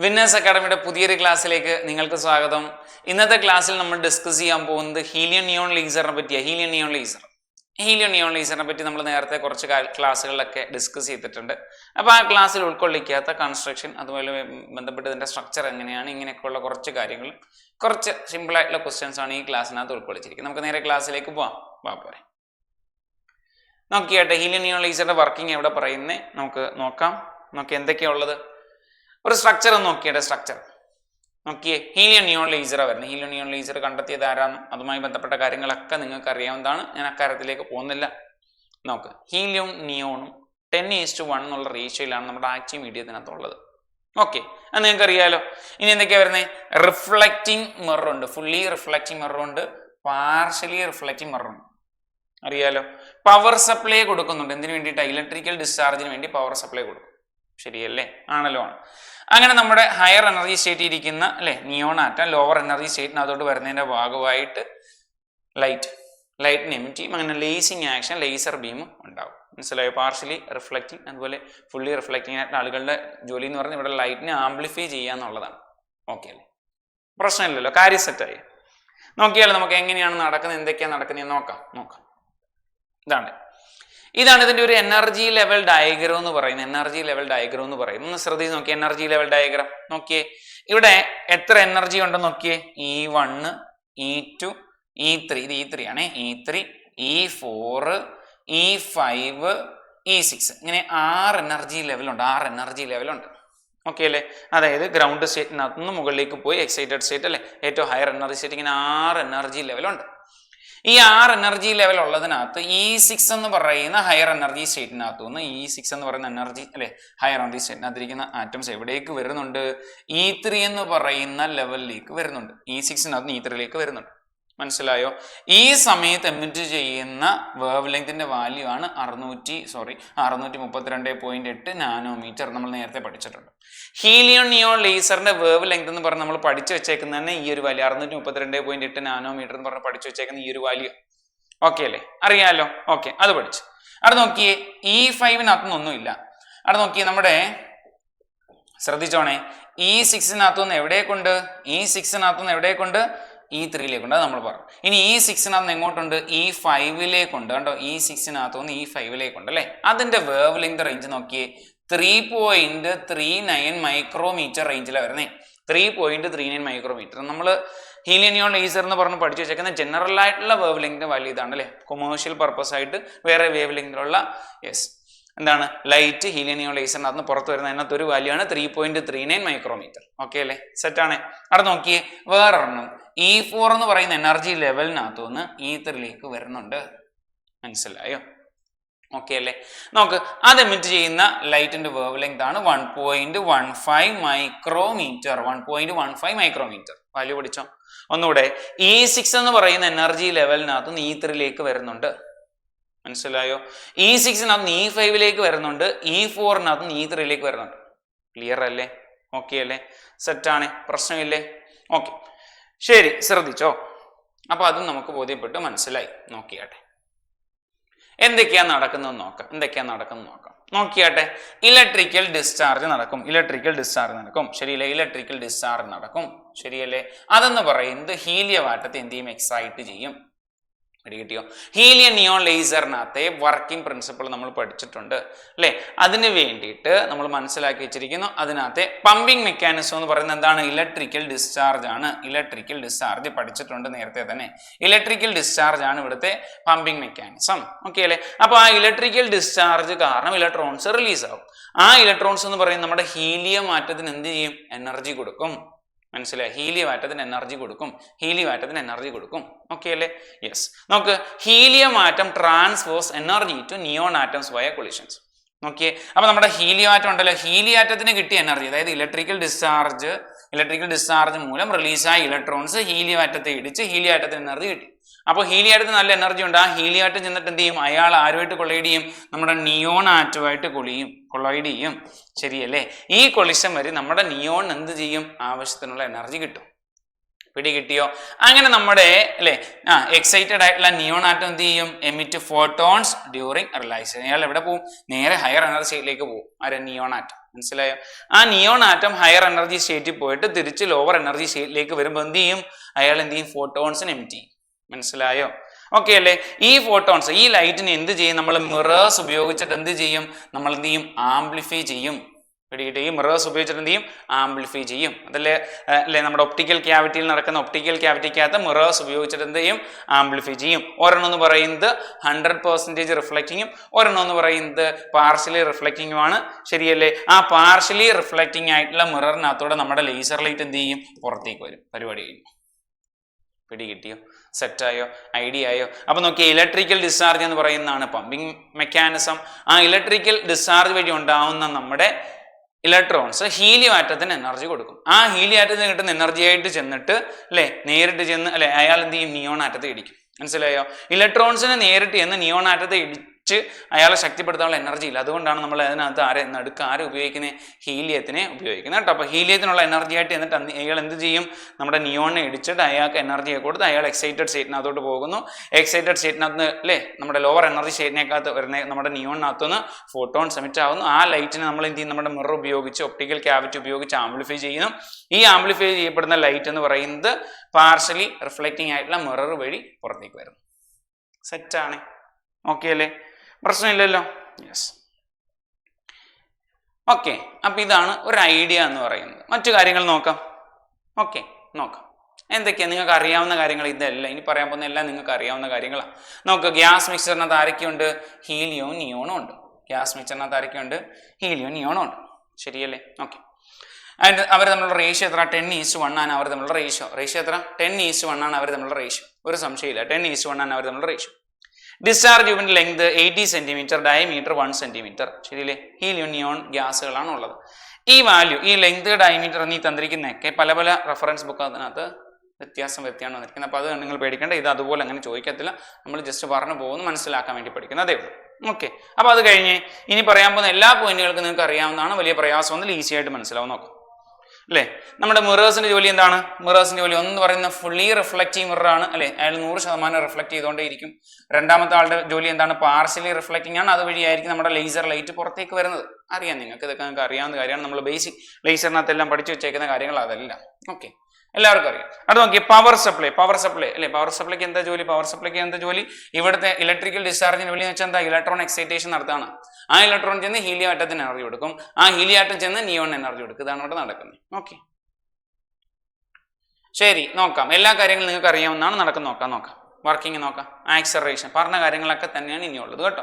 Winners അക്കാഡമിയുടെ പുതിയൊരു ക്ലാസ്സിലേക്ക് നിങ്ങൾക്ക് സ്വാഗതം. ഇന്നത്തെ ക്ലാസ്സിൽ നമ്മൾ ഡിസ്കസ് ചെയ്യാൻ പോകുന്നത് ഹീലിയം നിയോൺ ലേസറിനെ പറ്റിയാണ്. ഹീലിയം നിയോൺ ലേസറിനെ പറ്റി നമ്മൾ നേരത്തെ കുറച്ച് ക്ലാസ്സുകളിലൊക്കെ ഡിസ്കസ് ചെയ്തിട്ടുണ്ട്. അപ്പോൾ ആ ക്ലാസ്സിൽ ഉൾക്കൊള്ളിക്കാത്ത കൺസ്ട്രക്ഷൻ, അതുപോലെ ബന്ധപ്പെട്ട് ഇതിൻ്റെ സ്ട്രക്ചർ എങ്ങനെയാണ്, ഇങ്ങനെയൊക്കെയുള്ള കുറച്ച് കാര്യങ്ങൾ, കുറച്ച് സിമ്പിളായിട്ടുള്ള ക്വസ്റ്റ്യൻസ് ആണ് ഈ ക്ലാസ്സിനകത്ത് ഉൾക്കൊള്ളിച്ചിരിക്കുന്നത്. നമുക്ക് നേരെ ക്ലാസ്സിലേക്ക് പോവാം. പോരെ നോക്കിയാട്ടെ, ഹീലിയം നിയോൺ ലേസറിന്റെ വർക്കിംഗ് എവിടെ പറയുന്നത് നമുക്ക് നോക്കാം. എന്തൊക്കെയാ ഉള്ളത്, ഒരു സ്ട്രക്ചർ നോക്കിയുടെ സ്ട്രക്ചർ നോക്കിയേ. ഹീലിയം നിയോൺ ലേസർ വരുന്നത്. ഹീലിയം നിയോൺ ലേസർ കണ്ടെത്തിയത് ആരാന്നും അതുമായി ബന്ധപ്പെട്ട കാര്യങ്ങളൊക്കെ നിങ്ങൾക്ക് അറിയാവുന്നതാണ്. ഞാൻ അക്കാര്യത്തിലേക്ക് പോകുന്നില്ല. നോക്ക്, ഹീലിയം നിയോണും 10:1 എന്നുള്ള റേഷ്യോയിലാണ് നമ്മുടെ ആക്റ്റീവ് മീഡിയത്തിനകത്തുള്ളത്. ഓക്കെ, അത് നിങ്ങൾക്ക് അറിയാലോ. ഇനി എന്തൊക്കെയാ വരുന്നത്? റിഫ്ലക്റ്റിംഗ് മിറർ ഉണ്ട്, ഫുള്ളി റിഫ്ലക്റ്റിംഗ് മിറർ ഉണ്ട്, പാർഷ്യലി റിഫ്ലക്റ്റിംഗ് മിറർ ഉണ്ട്, അറിയാലോ. പവർ സപ്ലൈ കൊടുക്കുന്നുണ്ട്. എന്തിനു വേണ്ടിയിട്ടാണ്? ഇലക്ട്രിക്കൽ ഡിസ്ചാർജിന് വേണ്ടി പവർ സപ്ലൈ കൊടുക്കും. ശരിയല്ലേ? ആണല്ലോ ആണ്. അങ്ങനെ നമ്മുടെ ഹയർ എനർജി സ്റ്റേറ്റ് ഇരിക്കുന്ന നിയോൺ ആറ്റം ലോവർ എനർജി സ്റ്റേറ്റിനകത്തോട്ട് വരുന്നതിന്റെ ഭാഗമായിട്ട് ലൈറ്റിന് എമിറ്റ് ചെയ്യും. അങ്ങനെ ലേസിങ് ആക്ഷൻ, ലേസർ ബീമും ഉണ്ടാവും. മനസ്സിലായോ? പാർഷ്യലി റിഫ്ലക്റ്റിംഗ് അതുപോലെ ഫുള്ളി റിഫ്ലക്റ്റിംഗ് ആയിട്ടുള്ള ആളുകളുടെ ജോലി എന്ന് പറഞ്ഞാൽ ഇവിടെ ലൈറ്റിനെ ആംപ്ലിഫൈ ചെയ്യുക എന്നുള്ളതാണ്. ഓക്കെ അല്ലേ? പ്രശ്നമില്ലല്ലോ, കാര്യം സെറ്റായി. നോക്കിയാലോ നമുക്ക് എങ്ങനെയാണ് നടക്കുന്നത്, എന്തൊക്കെയാണ് നടക്കുന്നത് നോക്കാം. ഇതാണ് ഇതിന്റെ ഒരു എനർജി ലെവൽ ഡയഗ്രം എന്ന് പറയുന്നത്. ഒന്ന് ശ്രദ്ധിച്ച് നോക്കിയേ, എനർജി ലെവൽ ഡയഗ്രം നോക്കിയേ. ഇവിടെ എത്ര എനർജി ഉണ്ടെന്ന് നോക്കിയേ. E1, E2, E3, ഇത് E3 ആണ്. E3, E4, E5, E6, ഇങ്ങനെ 6 എനർജി ലെവൽ ഉണ്ട്. ഓക്കെ അല്ലേ? അതായത് ഗ്രൗണ്ട് സ്റ്റേറ്റിനകത്ത് നിന്ന് മുകളിലേക്ക് പോയി എക്സൈറ്റഡ് സ്റ്റേറ്റ് അല്ലെ, ഏറ്റവും ഹയർ എനർജി സ്റ്റേറ്റ്, ഇങ്ങനെ 6 എനർജി ലെവലുണ്ട്. ഈ 6 എനർജി ലെവൽ ഉള്ളതിനകത്ത് E6 എന്ന് പറയുന്ന ഹയർ എനർജി സ്റ്റേറ്റിനകത്തു നിന്ന് E6 എന്ന് പറയുന്ന എനർജി ഹയർ എനർജി സ്റ്റേറ്റിനകത്തിരിക്കുന്ന ആറ്റംസ് എവിടേക്ക് വരുന്നുണ്ട്? E3 എന്ന് പറയുന്ന ലെവലിലേക്ക് വരുന്നുണ്ട്. E6നകത്ത് E3യിലേക്ക് വരുന്നുണ്ട്. മനസ്സിലായോ? ഈ സമയത്ത് എമിറ്റ് ചെയ്യുന്ന വേവ് ലെങ്തിന്റെ വാല്യൂ ആണ് 632.8 നാനോമീറ്റർ. നമ്മൾ നേരത്തെ പഠിച്ചിട്ടുണ്ട്. ഹീലിയം നിയോൺ ലേസറിന്റെ വേവ് ലെങ്ത് എന്ന് പറഞ്ഞ് നമ്മൾ പഠിച്ചു വെച്ചേക്കുന്ന തന്നെ ഈ ഒരു വാല്യൂ 632.8 നാനോമീറ്റർ എന്ന് പറഞ്ഞ് പഠിച്ചു വെച്ചേക്കുന്ന ഈ ഒരു വാല്യൂ. ഓക്കെ അല്ലേ? അറിയാലോ. ഓക്കെ, അത് പഠിച്ചു. അവിടെ നോക്കിയേ, E5നകത്തൊന്നും ഇല്ല. അവിടെ നോക്കിയേ, നമ്മുടെ ശ്രദ്ധിച്ചോണേ, E6നകത്തുനിന്ന് എവിടേക്കുണ്ട്? E3യിലേക്കുണ്ട്. അത് നമ്മൾ പറഞ്ഞു. ഇനി E6നകത്ത് എങ്ങോട്ടുണ്ട്? E5ലേക്കുണ്ട്. കണ്ടോ? E6നകത്തുനിന്ന് E5ലേക്കുണ്ട് അല്ലെ. അതിന്റെ വേവ് ലെങ്ത് റേഞ്ച് നോക്കിയേ, 3.39 മൈക്രോമീറ്റർ റേഞ്ചിലാണ് വരുന്നത്. 3.39 മൈക്രോമീറ്റർ. നമ്മൾ ഹീലിയം നിയോൺ ലേസർ എന്ന് പറഞ്ഞ് പഠിച്ചു വെച്ചേക്കുന്ന ജനറൽ ആയിട്ടുള്ള വേവ് ലെങ്തിന്റെ വാല്യൂ ഇതാണ് അല്ലെ. കൊമേഴ്ഷ്യൽ പർപ്പസ് ആയിട്ട് വേറെ വേവ് ലെങ്തിലുള്ള എന്താണ് ലൈറ്റ് ഹീലിയം നിയോൺ ലേസറിനകത്ത് പുറത്ത് വരുന്ന അതിനകത്ത് ഒരു വാല്യൂ ആണ് 3.39 മൈക്രോമീറ്റർ. ഓക്കെ അല്ലേ? സെറ്റാണ്. അവിടെ നോക്കിയേ, വേറൊരെണ്ണം E4 എന്ന് പറയുന്ന എനർജി ലെവലിനകത്തു നിന്ന് E3യിലേക്ക് വരുന്നുണ്ട്. മനസ്സിലായോ? ഓക്കെ അല്ലേ? നോക്ക്, അത് എമിറ്റ് ചെയ്യുന്ന ലൈറ്റിന്റെ വേവ് ലെങ്ത് ആണ് 1.15 മൈക്രോമീറ്റർ. വാല്യൂ പഠിച്ചോ? ഒന്നുകൂടെ, E6 എന്ന് പറയുന്ന എനർജി ലെവലിനകത്ത് നിന്ന് E3യിലേക്ക് വരുന്നുണ്ട്. മനസ്സിലായോ? E6നകത്ത് E5ലേക്ക് വരുന്നുണ്ട്, E4നകത്ത് E3യിലേക്ക് വരുന്നുണ്ട്. ക്ലിയർ അല്ലേ? ഓക്കെ അല്ലേ? സെറ്റാണ്, പ്രശ്നമില്ലേ? ഓക്കെ, ശരി, ശ്രദ്ധിച്ചോ. അപ്പൊ അതും നമുക്ക് ബോധ്യപ്പെട്ട് മനസ്സിലായി. നോക്കിയാട്ടെ എന്തൊക്കെയാ നടക്കുന്നത് നോക്കാം. നോക്കിയാട്ടെ, ഇലക്ട്രിക്കൽ ഡിസ്ചാർജ് നടക്കും. ശരിയല്ലേ? ഇലക്ട്രിക്കൽ ഡിസ്ചാർജ് നടക്കും. ശരിയല്ലേ? അതെന്ന് പറയുന്നത് ഹീലിയം ആറ്റത്തെ എന്ത് ചെയ്യും? എക്സൈറ്റ് ചെയ്യും. കിട്ടിയോ? ഹീലിയം നിയോൺ ലേസറിനകത്തെ വർക്കിംഗ് പ്രിൻസിപ്പിൾ നമ്മൾ പഠിച്ചിട്ടുണ്ട് അല്ലെ. അതിന് വേണ്ടിയിട്ട് നമ്മൾ മനസ്സിലാക്കി വെച്ചിരിക്കുന്നു. അതിനകത്തെ പമ്പിംഗ് മെക്കാനിസം എന്ന് പറയുന്നത് എന്താണ്? ഇലക്ട്രിക്കൽ ഡിസ്ചാർജ് ആണ്. ഇലക്ട്രിക്കൽ ഡിസ്ചാർജ് പഠിച്ചിട്ടുണ്ട് നേരത്തെ തന്നെ. ഇലക്ട്രിക്കൽ ഡിസ്ചാർജ് ആണ് ഇവിടുത്തെ പമ്പിംഗ് മെക്കാനിസം. ഓക്കെ അല്ലെ? അപ്പൊ ആ ഇലക്ട്രിക്കൽ ഡിസ്ചാർജ് കാരണം ഇലക്ട്രോൺസ് റിലീസ് ആവും. ആ ഇലക്ട്രോൺസ് എന്ന് പറയുന്നത് നമ്മുടെ ഹീലിയം ആറ്റത്തിന് എന്ത് ചെയ്യും? എനർജി കൊടുക്കും. മനസ്സിലായി? ഹീലിയം ആറ്റത്തിന് എനർജി കൊടുക്കും. ഓക്കെ അല്ലേ? യെസ്. നമുക്ക് helium atom transfers energy to neon atoms via collisions. നോക്കിയേ, അപ്പൊ നമ്മുടെ ഹീലിയം ആറ്റം ഉണ്ടല്ലോ, ഹീലിയം ആറ്റത്തിന് കിട്ടിയ എനർജി, അതായത് ഇലക്ട്രിക്കൽ ഡിസ്ചാർജ് മൂലം റിലീസായ ഇലക്ട്രോൺസ് ഹീലിയം ആറ്റത്തെ ഇടിച്ച് ഹീലിയം ആറ്റത്തിന് എനർജി കിട്ടി. അപ്പോൾ ഹീലിയം ആറ്റത്തിന് നല്ല എനർജി ഉണ്ട്. ആ ഹീലിയം ആറ്റം ചെന്നിട്ട് എന്ത് ചെയ്യും? അയാൾ ആരുമായിട്ട് കൊളൈഡ് ചെയ്യും? നമ്മുടെ നിയോൺ ആറ്റമായിട്ട് കൊളൈഡ് ചെയ്യും. ശരിയല്ലേ? ഈ കൊളിഷൻ വരെ നമ്മുടെ നിയോൺ എന്ത് ചെയ്യും? ആവശ്യത്തിനുള്ള എനർജി കിട്ടും. പിടി കിട്ടിയോ? അങ്ങനെ നമ്മുടെ അല്ലെ എക്സൈറ്റഡ് ആയിട്ടുള്ള നിയോൺ ആറ്റം എന്ത് ചെയ്യും? Emit photons during relaxation. അയാൾ എവിടെ പോകും? നേരെ ഹയർ എനർജി സ്റ്റേറ്റിലേക്ക് പോകും. ആരെ? Neon atom. മനസ്സിലായോ? ആ നിയോൺ ആറ്റം ഹയർ എനർജി സ്റ്റേറ്റിൽ പോയിട്ട് തിരിച്ച് ലോവർ എനർജി സ്റ്റേറ്റിലേക്ക് വരുമ്പോൾ എന്ത് ചെയ്യും? അയാൾ എന്ത് ചെയ്യും? ഫോട്ടോൺസിന് എമിറ്റ് ചെയ്യും. മനസ്സിലായോ? ഓക്കെ അല്ലേ? ഈ ഫോട്ടോൺസ്, ഈ ലൈറ്റിന് എന്ത് ചെയ്യും? നമ്മൾ മിറേഴ്സ് ഉപയോഗിച്ചിട്ട് എന്ത് ചെയ്യും? നമ്മൾ എന്ത് ചെയ്യും? ആംപ്ലിഫൈ ചെയ്യും. പിടികിട്ടി? ഈ മിറേഴ്സ് ഉപയോഗിച്ചിട്ട് എന്ത് ചെയ്യും? ആംപ്ലിഫൈ ചെയ്യും. അതല്ലേ അല്ലെ നമ്മുടെ ഒപ്റ്റിക്കൽ ക്യാവിറ്റിയിൽ നടക്കുന്ന ഒപ്റ്റിക്കൽ ക്യാവിറ്റിക്കകത്ത് മിറേഴ്സ് ഉപയോഗിച്ചിട്ട് എന്ത് ചെയ്യും? ആംപ്ലിഫൈ ചെയ്യും. ഒരെണ്ണം എന്ന് പറയുന്നത് 100% റിഫ്ലക്റ്റിങ്ങും ഒരെണ്ണം എന്ന് പറയുന്നത് പാർഷ്യലി റിഫ്ലക്റ്റിങ്ങും ആണ്. ശരിയല്ലേ? ആ പാർഷ്യലി റിഫ്ലക്റ്റിംഗ് ആയിട്ടുള്ള മിററിനകത്തോടെ നമ്മുടെ ലേസർ ലൈറ്റ് എന്ത് ചെയ്യും? പുറത്തേക്ക് വരും. പരിപാടി കഴിഞ്ഞു. പിടി കിട്ടിയോ? സെറ്റായോ? ഐഡിയ ആയോ? അപ്പൊ നോക്കിയേ, ഇലക്ട്രിക്കൽ ഡിസ്ചാർജ് എന്ന് പറയുന്നതാണ് പമ്പിങ് മെക്കാനിസം. ആ ഇലക്ട്രിക്കൽ ഡിസ്ചാർജ് വഴി ഉണ്ടാവുന്ന നമ്മുടെ ഇലക്ട്രോൺസ് ഹീലിയം ആറ്റത്തിന് എനർജി കൊടുക്കും. ആ ഹീലിയം ആറ്റത്തിന് കിട്ടുന്ന എനർജി ആയിട്ട് ചെന്നിട്ട് അല്ലെ നേരിട്ട് ചെന്ന് അല്ലെ അയാൾ എന്ത് ചെയ്യും? നിയോൺ ആറ്റത്തെ ഇടിക്കും. മനസ്സിലായോ? ഇലക്ട്രോൺസിനെ നേരിട്ട് ചെന്ന് നിയോൺ ആറ്റത്തെ അയാളെ ശക്തിപ്പെടുത്താനുള്ള എനർജി ഇല്ല. അതുകൊണ്ടാണ് നമ്മൾ അതിനകത്ത് ആരെ ഉപയോഗിക്കുന്നത്? ഹീലിയത്തിനെ ഉപയോഗിക്കുന്നത് കേട്ടോ. അപ്പൊ ഹീലിയത്തിനുള്ള എനർജി ആയിട്ട് എന്നിട്ട് അയാൾ എന്ത് ചെയ്യും? നമ്മുടെ നിയോണിനെ ഇടിച്ചിട്ട് അയാൾക്ക് എനർജിയെ കൊടുത്ത് അയാൾ എക്സൈറ്റഡ് സ്റ്റേറ്റിനകത്തോട്ട് പോകുന്നു. എക്സൈറ്റഡ് സ്റ്റേറ്റിനകത്ത് അല്ലെ നമ്മുടെ ലോവർ എനർജി സ്റ്റേറ്റിനകത്ത് വരുന്ന നമ്മുടെ നിയോണിനകത്തുനിന്ന് ഫോട്ടോൺസ് എമിറ്റ് ആവുന്നു. ആ ലൈറ്റിനെ നമ്മൾ എന്ത് ചെയ്യും? നമ്മുടെ മിറർ ഉപയോഗിച്ച് ഒപ്റ്റിക്കൽ ക്യാവിറ്റി ഉപയോഗിച്ച് ആംപ്ലിഫൈ ചെയ്യുന്നു. ഈ ആംപ്ലിഫൈ ചെയ്യപ്പെടുന്ന ലൈറ്റ് എന്ന് പറയുന്നത് പാർഷ്യലി റിഫ്ലക്റ്റിംഗ് ആയിട്ടുള്ള മിറർ വഴി പുറത്തേക്ക് വരുന്നു. സെറ്റാണ്. ഓക്കെ അല്ലേ? പ്രശ്നമില്ലല്ലോ. യെസ്. ഓക്കെ. അപ്പൊ ഇതാണ് ഒരു ഐഡിയ എന്ന് പറയുന്നത്. മറ്റു കാര്യങ്ങൾ നോക്കാം. ഓക്കെ, നോക്കാം. എന്തൊക്കെയാണ് നിങ്ങൾക്ക് അറിയാവുന്ന കാര്യങ്ങൾ? ഇതല്ല ഇനി പറയാൻ പോകുന്ന എല്ലാം നിങ്ങൾക്ക് അറിയാവുന്ന കാര്യങ്ങളാണ്. നമുക്ക് ഗ്യാസ് മിക്സറിനകത്ത് ആരൊക്കെയുണ്ട്? ഹീലിയവും നിയോണും ഉണ്ട്. ഗ്യാസ് മിക്സറിനകത്ത് ആരൊക്കെയുണ്ട്? ഹീലിയവും നിയോണും ഉണ്ട്. ശരിയല്ലേ? ഓക്കെ. അതിൻ്റെ അവർ തമ്മിലുള്ള റേഷ്യോ എത്ര? 10:1 ആണ് അവർ തമ്മിലുള്ള റേഷ്യോ. റേഷ്യോ എത്ര? 10:1 ആണ് അവർ തമ്മിലുള്ള റേഷ്യോ. ഒരു സംശയമില്ല, 10:1 ആണ് അവർ തമ്മിലുള്ള റേഷ്യോ. ഡിസ്ചാർജ് ട്യൂബിന്റെ ലെങ്ത് 80 സെന്റിമീറ്റർ, ഡയമീറ്റർ 1 സെന്റിമീറ്റർ. ശരിയല്ലേ? ഹീലിയം നിയോൺ ഗ്യാസുകളാണ് ഉള്ളത്. ഈ വാല്യൂ, ഈ ലെങ്ത്, ഡയമീറ്റർ എന്നീ തന്നിരിക്കുന്നതൊക്കെ പല പല റെഫറൻസ് ബുക്ക് അതിനകത്ത് വ്യത്യാസമാണ് വന്നിരിക്കുന്നത്. അപ്പോൾ അത് നിങ്ങൾ പേടിക്കേണ്ട. ഇത് അതുപോലെ അങ്ങനെ ചോദിക്കത്തില്ല. നമ്മൾ ജസ്റ്റ് പറഞ്ഞു പോകുന്നു, മനസ്സിലാക്കാൻ വേണ്ടി പഠിക്കുന്നത് അതേ ഉള്ളൂ. ഓക്കെ. അപ്പോൾ അത് കഴിഞ്ഞ് ഇനി പറയാൻ പോകുന്ന എല്ലാ പോയിന്റുകൾക്കും നിങ്ങൾക്ക് അറിയാവുന്നതാണ്. വലിയ പ്രയാസമൊന്നും ഈസി ആയിട്ട് മനസ്സിലാവും. നോക്കാം അല്ലേ? നമ്മുടെ മിറേഴ്സിന്റെ ജോലി എന്താണ്? മിറേഴ്സിന്റെ ജോലി ഒന്ന് പറയുന്ന ഫുള്ളി റിഫ്ലക്റ്റീവ് മിറർ ആണ് അല്ലെ? അയാൾ 100% റിഫ്ലക്ട് ചെയ്തുകൊണ്ടേയിരിക്കും. രണ്ടാമത്തെ ആളുടെ ജോലി എന്താണ്? പാർഷ്യലി റിഫ്ലക്റ്റിംഗ് ആണ്. അതുവഴിയായിരിക്കും നമ്മുടെ ലേസർ ലൈറ്റ് പുറത്തേക്ക് വരുന്നത്. അറിയാം നിങ്ങൾക്ക്, ഇതൊക്കെ നിങ്ങൾക്ക് അറിയാവുന്ന കാര്യമാണ്. നമ്മൾ ബേസിക് ലേസറിനകത്ത് എല്ലാം പഠിച്ചു വെച്ചേക്കുന്ന കാര്യങ്ങൾ അതല്ല. ഓക്കെ, എല്ലാവർക്കും അറിയാം. അത് നോക്കി, പവർ സപ്ലൈ അല്ലെ? പവർ സപ്ലൈക്ക് എന്താ ജോലി? പവർ സപ്ലൈക്ക് എന്താ ജോലി? ഇവിടുത്തെ ഇലക്ട്രിക്കൽ ഡിസ്ചാർജിന് ജോലി എന്ന് വെച്ചാൽ എന്താ? ഇലക്ട്രോൺ എക്സൈറ്റേഷൻ നടത്താണ്. ആ ഇലക്ട്രോൺ ചെന്ന് ഹീലിയം ആറ്റത്തിന് എനർജി കൊടുക്കും. ആ ഹീലിയം ആറ്റം ചെന്ന് നിയോൺ എനർജി കൊടുക്കും. ഇതാണ് ഇവിടെ നടക്കുന്നത്. ഓക്കെ, ശരി. നോക്കാം. എല്ലാ കാര്യങ്ങളും നിങ്ങൾക്ക് അറിയാവുന്നതാണ്. നടക്കുന്ന നോക്കാം. വർക്കിംഗ് നോക്കാം. ആക്സലറേഷൻ പറഞ്ഞ കാര്യങ്ങളൊക്കെ തന്നെയാണ് ഇനിയുള്ളത് കേട്ടോ.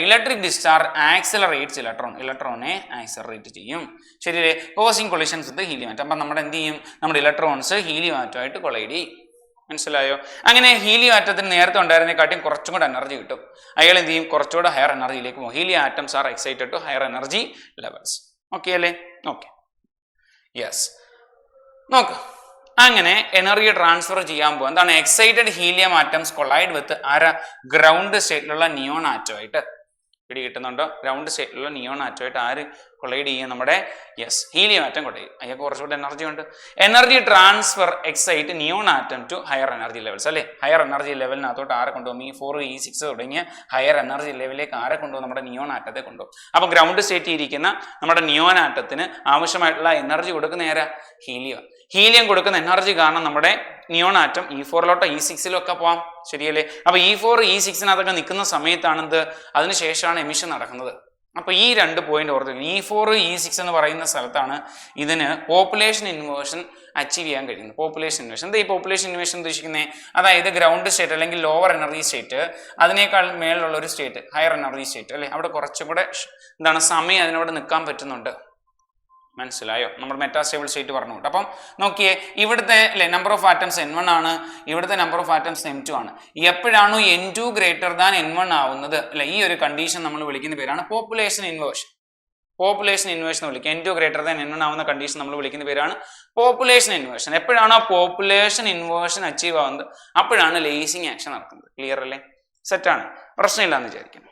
ഇലക്ട്രിക് ഡിസ്ചാർജ് ആക്സലറേറ്റ്സ് ഇലക്ട്രോണെ ആക്സലറേറ്റ് ചെയ്യും. ശരിയല്ലേ? കോസിംഗ് കൊളിഷൻസ് വിത്ത് ഹീലിയം ആറ്റം. അപ്പം നമ്മുടെ എന്ത് ചെയ്യും? നമ്മുടെ ഇലക്ട്രോൺസ് ഹീലിയം ആറ്റമായിട്ട് കൊളൈഡ് ചെയ്യും. മനസ്സിലായോ? അങ്ങനെ ഹീലിയം ആറ്റത്തിന് നേരത്തെ ഉണ്ടായിരുന്നേക്കാട്ടിയും കുറച്ചും കൂടെ എനർജി കിട്ടും. അയാൾ എന്ത് ചെയ്യും? കുറച്ചുകൂടെ ഹയർ എനർജിയിലേക്ക് പോകും. Helium atoms are excited to higher energy levels. Okay അല്ലേ? Okay, yes. നോക്കാം. അങ്ങനെ എനർജി ട്രാൻസ്ഫർ ചെയ്യാൻ പോകും. എന്താണ്? Excited helium atoms collide with ground സ്റ്റേറ്റിലുള്ള നിയോൺ ആറ്റമായിട്ട്. പിടി കിട്ടുന്നുണ്ടോ? ഗ്രൗണ്ട് സ്റ്റേറ്റിലുള്ള നിയോൺ ആറ്റമായിട്ട് ആര് കൊളൈഡ് ചെയ്യും? നമ്മുടെ ഹീലിയം ആറ്റം കൊളൈഡ് ചെയ്യും. അയാൾക്ക് കുറച്ചുകൂടെ എനർജി ഉണ്ട്. Energy transfer excite neon atom to higher energy levels അല്ലേ? ഹയർ എനർജി ലെവലിനകത്തോട്ട് ആരെ കൊണ്ടുപോകും? E4 E6 തുടങ്ങിയ ഹയർ എനർജി ലെവലിലേക്ക് ആരെ കൊണ്ടുപോകും? നമ്മുടെ നിയോൺ ആറ്റത്തെ കൊണ്ടുപോകും. അപ്പൊ ഗ്രൗണ്ട് സ്റ്റേറ്റിൽ ഇരിക്കുന്ന നമ്മുടെ നിയോൺ ആറ്റത്തിന് ആവശ്യമായിട്ടുള്ള എനർജി കൊടുക്കുന്ന ആരാ? ഹീലിയം. ഹീലിയം കൊടുക്കുന്ന എനർജി കാരണം നമ്മുടെ നിയോൺ ആറ്റം E4 E6 ഒക്കെ പോവാം. ശരിയല്ലേ? അപ്പൊ E4 E6 നിൽക്കുന്ന സമയത്താണെന്ത്? അതിനുശേഷമാണ് എമിഷൻ നടക്കുന്നത്. അപ്പൊ ഈ രണ്ട് പോയിന്റ് ഓർത്ത്, E4 E6 എന്ന് പറയുന്ന സ്ഥലത്താണ് ഇതിന് പോപ്പുലേഷൻ ഇൻവേർഷൻ അച്ചീവ് ചെയ്യാൻ കഴിയുന്നത്. പോപ്പുലേഷൻ ഇൻവേർഷൻ എന്താ? ഈ പോപ്പുലേഷൻ ഇൻവേർഷൻ ഉദ്ദേശിക്കുന്നത് അതായത് ഗ്രൗണ്ട് സ്റ്റേറ്റ് അല്ലെങ്കിൽ ലോവർ എനർജി സ്റ്റേറ്റ്, അതിനേക്കാൾ മേലുള്ള ഒരു സ്റ്റേറ്റ് ഹയർ എനർജി സ്റ്റേറ്റ് അല്ലെ? അവിടെ കുറച്ചും കൂടെ എന്താണ് സമയം അതിനോട് നിൽക്കാൻ പറ്റുന്നുണ്ട്. മനസ്സിലായോ? നമ്മൾ മെറ്റാസ്റ്റേബിൾ സ്റ്റേറ്റ് പറഞ്ഞുകൊണ്ട്. അപ്പം നോക്കിയേ, ഇവിടുത്തെ നമ്പർ ഓഫ് ആറ്റംസ് N1 ആണ്, ഇവിടുത്തെ നമ്പർ ഓഫ് ആറ്റംസ് M2 ആണ്. എപ്പോഴാണോ N2 ഗ്രേറ്റർ ദാൻ N1 ആവുന്നത് അല്ലെ, ഈ ഒരു കണ്ടീഷൻ നമ്മൾ വിളിക്കുന്ന പേരാണ് പോപ്പുലേഷൻ ഇൻവേർഷൻ. പോപ്പുലേഷൻ ഇൻവേർഷൻ വിളിക്കുക. N2 ഗ്രേറ്റർ ദാൻ N1 ആവുന്ന കണ്ടീഷൻ നമ്മൾ വിളിക്കുന്ന പേരാണ് പോപ്പുലേഷൻ ഇൻവേർഷൻ. എപ്പോഴാണോ പോപ്പുലേഷൻ ഇൻവേർഷൻ അച്ചീവ് ആവുന്നത് അപ്പോഴാണ് ലേസിംഗ് ആക്ഷൻ നടക്കുന്നത്. ക്ലിയർ അല്ലേ? സെറ്റാണ്, പ്രശ്നമില്ലാന്ന് വിചാരിക്കുന്നു.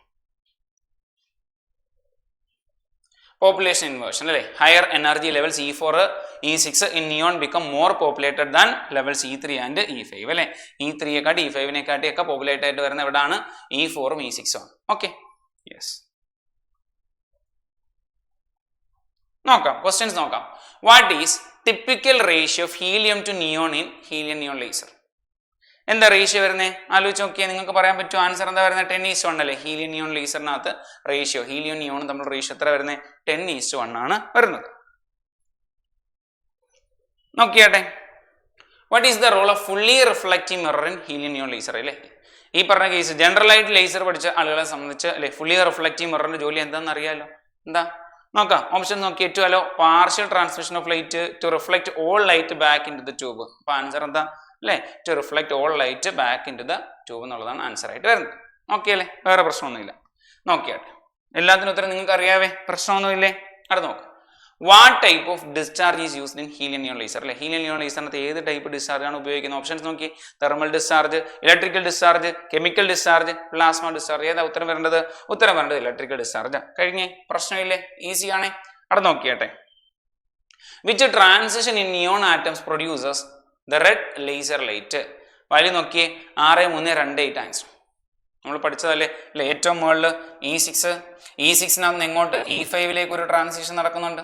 പോപ്പുലേഷൻ ഇൻവേർഷൻ അല്ലേ? Higher energy levels E4 E6 in neon become more populated than levels E3 and E5 അല്ലെ. E3 യെക്കാട്ടി E5 ഒക്കെ പോപ്പുലേറ്റ് ആയിട്ട് വരുന്ന എവിടാണ്? E4 ഉം E6 ആണ്. Okay, yes. നോക്കാം, ക്വസ്റ്റ്യൻസ് നോക്കാം. What is typical ratio of helium to neon in helium neon laser? എന്താ റേഷ്യോ വരുന്നത്? ആലോചിച്ച് നോക്കിയാൽ നിങ്ങൾക്ക് പറയാൻ പറ്റും. ആൻസർ എന്താ വരുന്നത്? 10:1 അല്ലേ. ഹീലിയം നിയോൺ ലേസറിനകത്ത് റേഷ്യോ ഹീലിയം നിയോൺ നമ്മൾ റേഷ്യോ എത്ര വരുന്നത്? 10:1 ആണ് വരുന്നത്. നോക്കിയാട്ടെ, what is the role of fully reflective mirror in helium neon laser അല്ലേ. ഈ പറഞ്ഞ കേസ് ജനറൽ ആയിട്ട് ലേസർ പഠിച്ച ആളുകളെ സംബന്ധിച്ച് അല്ലെ ഫുള്ളി റിഫ്ലക്റ്റീവ് മിററിന്റെ ജോലി എന്താണെന്ന് അറിയാലോ. എന്താ നോക്കാം, ഓപ്ഷൻ നോക്കി. To allow partial transmission of light to reflect all light back into the tube. അപ്പൊ ആൻസർ എന്താ അല്ലെ? To reflect all light back into the tube എന്നുള്ളതാണ് ആൻസർ ആയിട്ട് വരുന്നത്. ഓക്കെ അല്ലേ, വേറെ പ്രശ്നമൊന്നുമില്ല. നോക്കിയാട്ടെ, എല്ലാത്തിനും ഉത്തരം നിങ്ങൾക്ക് അറിയാവേ, പ്രശ്നമൊന്നുമില്ലേ? അവിടെ നോക്കാം. What type of discharge is used in helium neon laser അല്ലെ. ഹീലിയം നിയോൺ ലേസറിനകത്ത് ഏത് ടൈപ്പ് ഡിസ്ചാർജ് ആണ് ഉപയോഗിക്കുന്നത്? ഓപ്ഷൻസ് നോക്കി. Thermal discharge, electrical discharge, chemical discharge, plasma discharge. ഏതാ ഉത്തരം വരേണ്ടത്? ഉത്തരം വരേണ്ടത് ഇലക്ട്രിക്കൽ ഡിസ്ചാർജ്. കഴിഞ്ഞേ, പ്രശ്നമില്ലേ, ഈസി ആണേ. അവിടെ നോക്കിയാട്ടെ, which transition in neon atoms produces the red laser light? Value നോക്കിയേ, 6.328 ആൻസർ നമ്മൾ പഠിച്ചതല്ലേ അല്ലെ. ഏറ്റവും മുകളിൽ E6 എങ്ങോട്ട്? E5 ഒരു ട്രാൻസിഷൻ നടക്കുന്നുണ്ട്,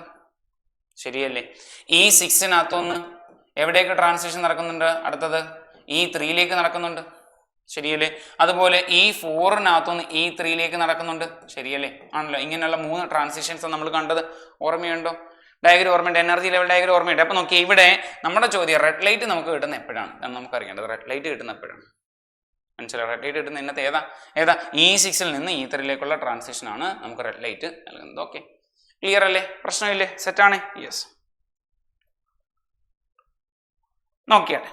ശരിയല്ലേ. E6 എവിടേക്ക് ട്രാൻസിഷൻ നടക്കുന്നുണ്ട്? അടുത്തത് E3 നടക്കുന്നുണ്ട്, ശരിയല്ലേ. അതുപോലെ E4 E3 നടക്കുന്നുണ്ട്, ശരിയല്ലേ. ആണല്ലോ, ഇങ്ങനെയുള്ള 3 ട്രാൻസിഷൻസ് നമ്മൾ കണ്ടത് ഓർമ്മയുണ്ടോ? ഡയഗ്രം ഓർമ്മയുണ്ട്, എനർജി ലെവൽ ഡയഗ്രം ഓർമ്മയുണ്ട്. അപ്പൊ നോക്കി, ഇവിടെ നമ്മുടെ ചോദ്യം റെഡ് ലൈറ്റ് നമുക്ക് കിട്ടുന്ന എപ്പോഴാണ്? നമുക്ക് അറിയേണ്ടത് റെഡ് ലൈറ്റ് കിട്ടുന്ന എപ്പോഴാണ്? മനസ്സിലായി, റെഡ് ലൈറ്റ് കിട്ടുന്ന ഇന്നത്തെ ഏതാ E6 നിന്ന് E3 ട്രാൻസിഷൻ ആണ് നമുക്ക് റെഡ് ലൈറ്റ് നൽകുന്നത്. ഓക്കെ, ക്ലിയർ അല്ലേ, പ്രശ്നമില്ലേ, സെറ്റാണ്. യെസ്. നോക്കിയാട്ടെ,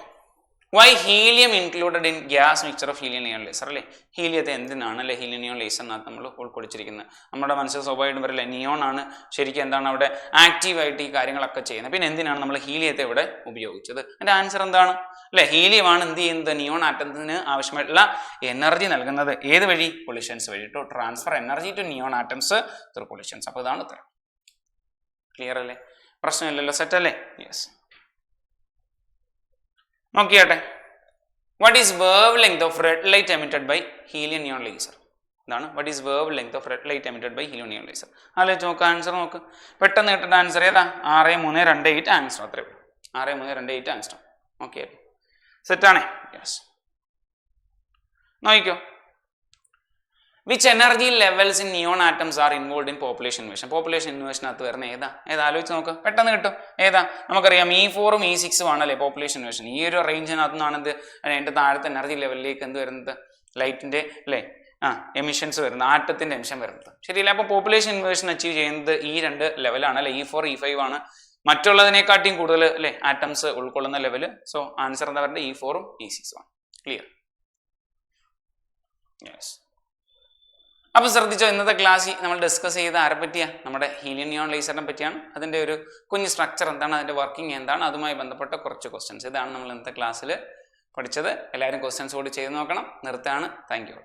why helium included in gas mixture of helium neon laser അല്ലേ. ഹീലിയത്തെ എന്തിനാണ് അല്ലെ ഹീലിയം നിയോൺ ലേസറിനകത്ത് നമ്മൾ ഉൾക്കൊള്ളിച്ചിരിക്കുന്നത്? നമ്മുടെ മനസ്സിൽ സ്വാഭാവികമായിട്ടും വരില്ലേ, നിയോൺ ആണ് ശരിക്കും എന്താണ് അവിടെ ആക്റ്റീവായിട്ട് ഈ കാര്യങ്ങളൊക്കെ ചെയ്യുന്നത്. പിന്നെ എന്തിനാണ് നമ്മൾ ഹീലിയത്തെ ഇവിടെ ഉപയോഗിച്ചത്? അതിന്റെ ആൻസർ എന്താണ് അല്ലെ? ഹീലിയമാണ് എന്ത് ചെയ്യുന്നത്? നിയോൺ ആറ്റത്തിന് ആവശ്യമായിട്ടുള്ള എനർജി നൽകുന്നത്. ഏത് വഴി? കൊളിഷൻസ് വഴി. To transfer energy to neon atoms through collisions. അപ്പൊ ഇതാണ് ഉത്തരം. ക്ലിയർ അല്ലേ, പ്രശ്നമില്ലല്ലോ, സെറ്റ് അല്ലേ. യെസ്. നോക്കിയാട്ടെ, what is wavelength of red light emitted by helium neon laser? ഇതാണ് what is wavelength of red light emitted by helium neon laser. ആലോചിച്ച് നോക്ക്, ആൻസർ നോക്ക്. പെട്ടെന്ന് കിട്ടേണ്ട ആൻസർ ഏതാ? 6.328 ആൻസർ. അത്രയും 6.328 ആൻസർ. ഓക്കെ, സെറ്റാണേ. യെസ്. നോക്കിക്കോ, which energy levels in neon atoms are involve in population inversion? Population ഇൻവേഷനകത്ത് വരുന്ന ഏതാ ആലോചിച്ച് നോക്ക്, പെട്ടെന്ന് കിട്ടും. ഏതാ? നമുക്കറിയാം E4 ഉം E6 ആണല്ലേ പോപ്പുലേഷൻ ഇൻവേഷൻ. ഈ ഒരു റേഞ്ചിനകത്തു നിന്നാണ് എന്ത് അതിന്റെ താഴത്തെ എനർജി ലെവലിലേക്ക് എന്ത് വരുന്നത്? ലൈറ്റിന്റെ അല്ലേ എമിഷൻസ് വരുന്നത്, ആറ്റത്തിന്റെ എമിഷൻ വരുന്നത്, ശരിയല്ലേ. അപ്പൊ പോപ്പുലേഷൻ ഇൻവേഷൻ അച്ചീവ് ചെയ്യുന്നത് ഈ 2 ലെവലാണ് അല്ലെ. E4 E5 ആണ് മറ്റുള്ളതിനെക്കാട്ടിയും കൂടുതൽ അല്ലെ ആറ്റംസ് ഉൾക്കൊള്ളുന്ന ലെവല്. സോ ആൻസർ എന്താ പറയുന്നത്? E4 ഉം E6 ആണ്. ക്ലിയർ? യെസ്. അപ്പൊ ശ്രദ്ധിച്ചോ, ഇന്നത്തെ ക്ലാസ്സിൽ നമ്മൾ ഡിസ്കസ് ചെയ്ത ആരെ പറ്റിയാ? നമ്മുടെ ഹീലിയം നിയോൺ ലേസറിനെ പറ്റിയാണ്. അതിന്റെ ഒരു കുഞ്ഞ് സ്ട്രക്ചർ എന്താണ്, അതിന്റെ വർക്കിംഗ് എന്താണ്, അതുമായി ബന്ധപ്പെട്ട കുറച്ച് ക്വസ്റ്റ്യൻസ്. ഇതാണ് നമ്മൾ ഇന്നത്തെ ക്ലാസ്സിൽ പഠിച്ചത്. എല്ലാവരും ക്വസ്റ്റ്യൻസ് കൂടി ചെയ്ത് നോക്കണം. നിർത്താണ്. Thank U.